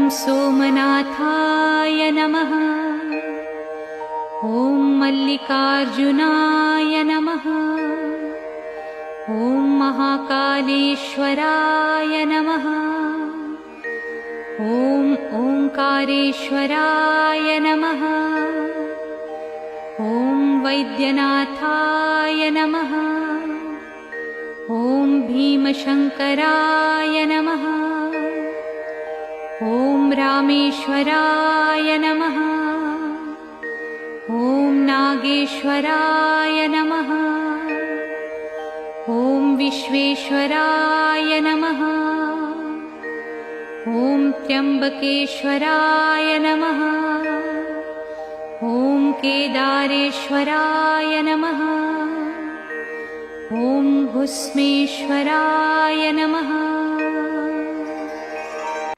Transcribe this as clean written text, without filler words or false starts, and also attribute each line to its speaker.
Speaker 1: सोमनाथाय नमः। ॐ मल्लिकार्जुनाय नमः। ॐ महाकालेश्वराय नमः। ॐ ओंकारेश्वराय नमः। ॐ वैद्यनाथाय नमः। ॐ भीमशंकराय नमः। ॐ रामेश्वराय नमः। ॐ नागेश्वराय नमः। ॐ विश्वेश्वराय नमः। ॐ त्र्यंबकेश्वराय नमः। ॐ केदारेश्वराय नमः। ॐ भुस्मेश्वराय नमः।